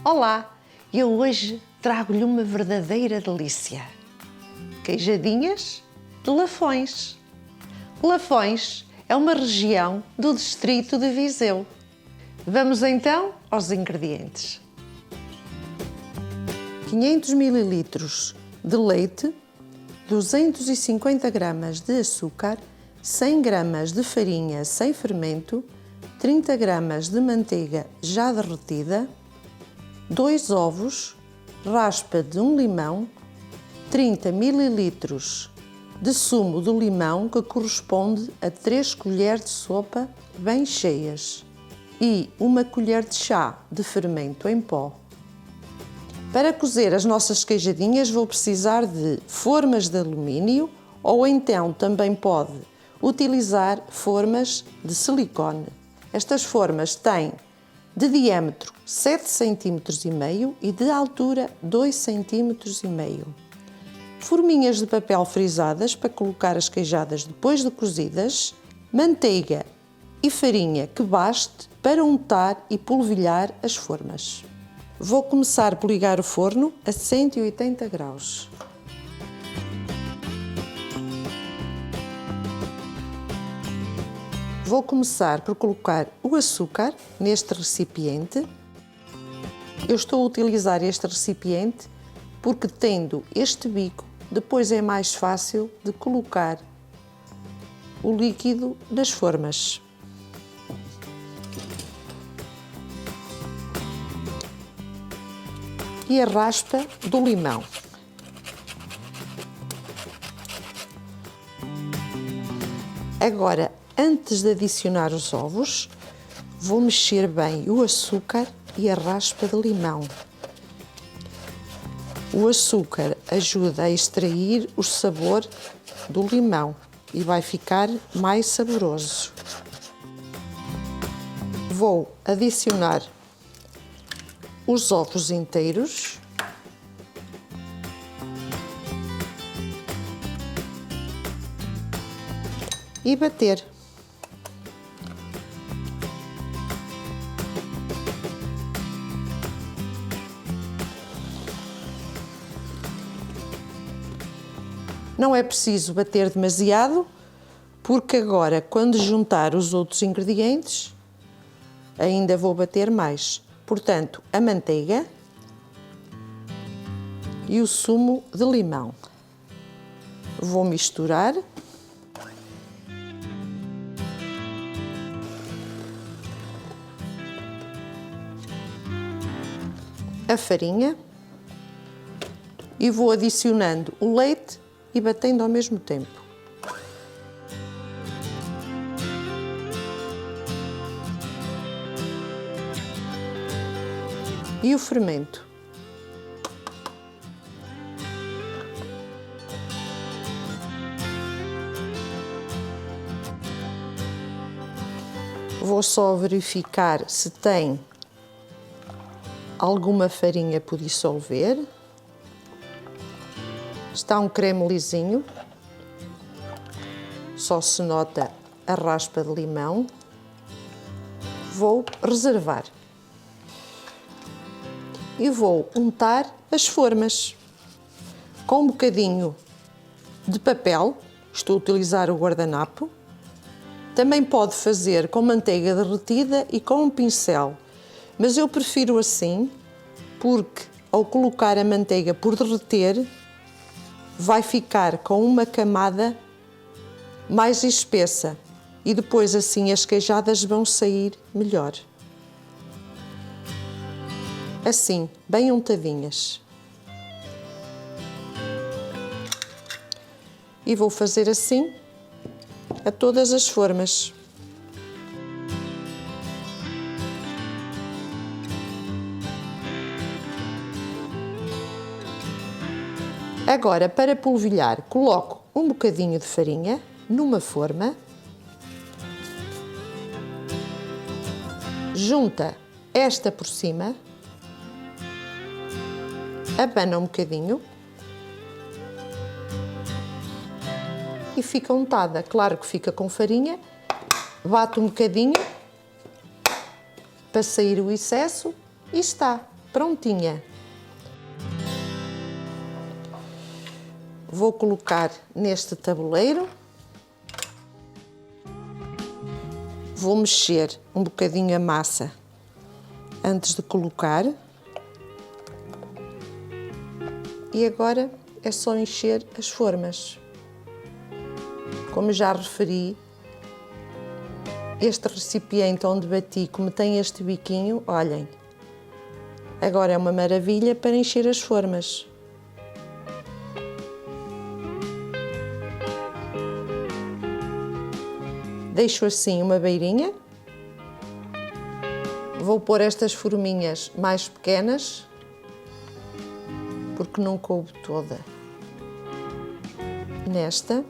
Olá, eu hoje trago-lhe uma verdadeira delícia. Queijadinhas de Lafões. Lafões é uma região do distrito de Viseu. Vamos então aos ingredientes. 500 ml de leite, 250 gramas de açúcar, 100 gramas de farinha sem fermento, 30 gramas de manteiga já derretida, 2 ovos, raspa de um limão, 30 ml de sumo de limão que corresponde a 3 colheres de sopa bem cheias e 1 colher de chá de fermento em pó. Para cozer as nossas queijadinhas vou precisar de formas de alumínio ou então também pode utilizar formas de silicone. Estas formas têm de diâmetro 7,5 cm e de altura 2,5 cm. Forminhas de papel frisadas para colocar as queijadas depois de cozidas, manteiga e farinha que baste para untar e polvilhar as formas. Vou começar por ligar o forno a 180 graus. Vou começar por colocar o açúcar neste recipiente. Eu estou a utilizar este recipiente porque, tendo este bico, depois é mais fácil de colocar o líquido das formas. E a raspa do limão. Agora, antes de adicionar os ovos, vou mexer bem o açúcar e a raspa de limão. O açúcar ajuda a extrair o sabor do limão e vai ficar mais saboroso. Vou adicionar os ovos inteiros e bater. Não é preciso bater demasiado, porque agora, quando juntar os outros ingredientes, ainda vou bater mais. Portanto, a manteiga e o sumo de limão. Vou misturar. A farinha e vou adicionando o leite e batendo ao mesmo tempo. E o fermento. Vou só verificar se tem alguma farinha por dissolver. Está um creme lisinho, só se nota a raspa de limão. Vou reservar. E vou untar as formas com um bocadinho de papel. Estou a utilizar o guardanapo. Também pode fazer com manteiga derretida e com um pincel, mas eu prefiro assim porque, ao colocar a manteiga por derreter, vai ficar com uma camada mais espessa e depois assim as queijadas vão sair melhor. Assim, bem untadinhas. E vou fazer assim a todas as formas. Agora, para polvilhar, coloco um bocadinho de farinha numa forma, junta esta por cima, abana um bocadinho e fica untada. Claro que fica com farinha, bate um bocadinho para sair o excesso e está. prontinha. Vou colocar neste tabuleiro. Vou mexer um bocadinho a massa antes de colocar. E agora é só encher as formas. Como já referi, este recipiente onde bati, como tem este biquinho, olhem, agora é uma maravilha para encher as formas. Deixo assim uma beirinha. Vou pôr estas forminhas mais pequenas, porque não coube toda nesta.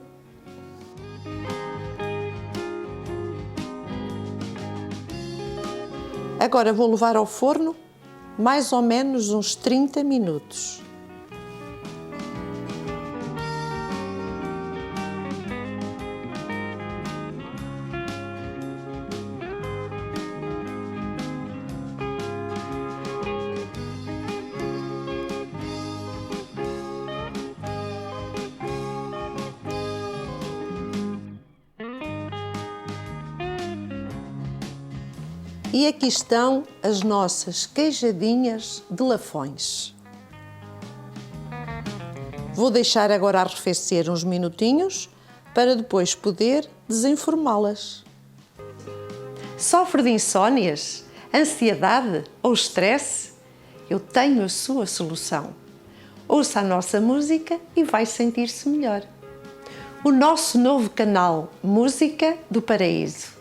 Agora vou levar ao forno mais ou menos uns 30 minutos. E aqui estão as nossas queijadinhas de Lafões. Vou deixar agora arrefecer uns minutinhos para depois poder desenformá-las. Sofre de insónias, ansiedade ou estresse? Eu tenho a sua solução. Ouça a nossa música e vai sentir-se melhor. O nosso novo canal Música do Paraíso.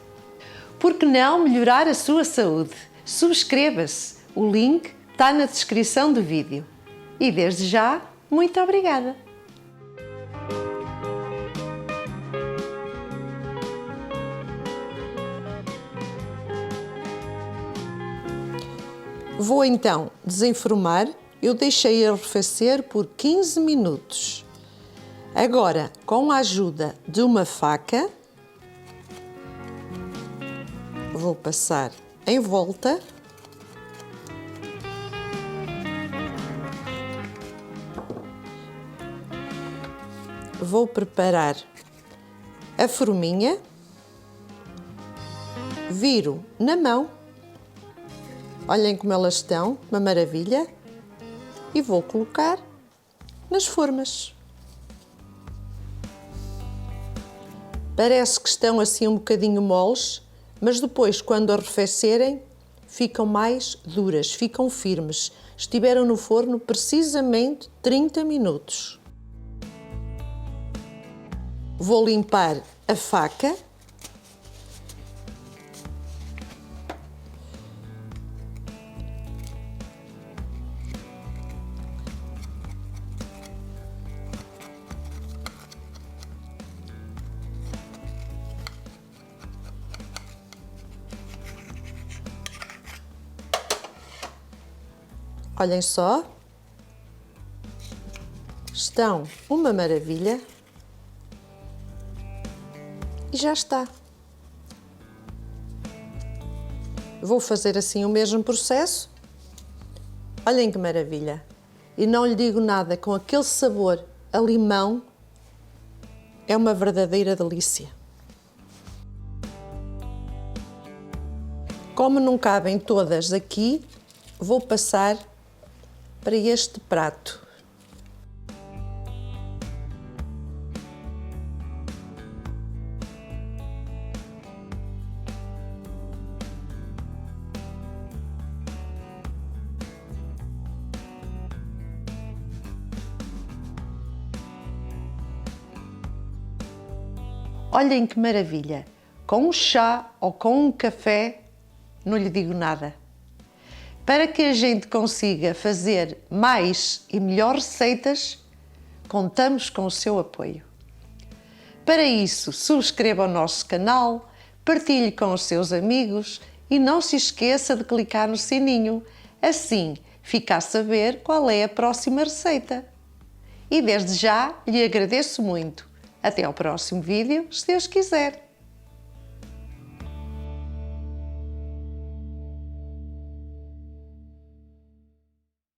Por que não melhorar a sua saúde? Subscreva-se, o link está na descrição do vídeo. E desde já, muito obrigada! Vou então desenformar. Eu deixei arrefecer por 15 minutos. Agora, com a ajuda de uma faca, vou passar em volta. Vou preparar a forminha. Viro na mão. Olhem como elas estão, uma maravilha. E vou colocar nas formas. Parece que estão assim um bocadinho moles, mas depois, quando arrefecerem, ficam mais duras, ficam firmes. Estiveram no forno precisamente 30 minutos. Vou limpar a faca. Olhem só, estão uma maravilha e já está. Vou fazer assim o mesmo processo. Olhem que maravilha! E não lhe digo nada, com aquele sabor a limão, é uma verdadeira delícia. Como não cabem todas aqui, vou passar para este prato. Olhem que maravilha! Com um chá ou com um café, não lhe digo nada. Para que a gente consiga fazer mais e melhores receitas, contamos com o seu apoio. Para isso, subscreva o nosso canal, partilhe com os seus amigos e não se esqueça de clicar no sininho. Assim, fica a saber qual é a próxima receita. E desde já lhe agradeço muito. Até ao próximo vídeo, se Deus quiser.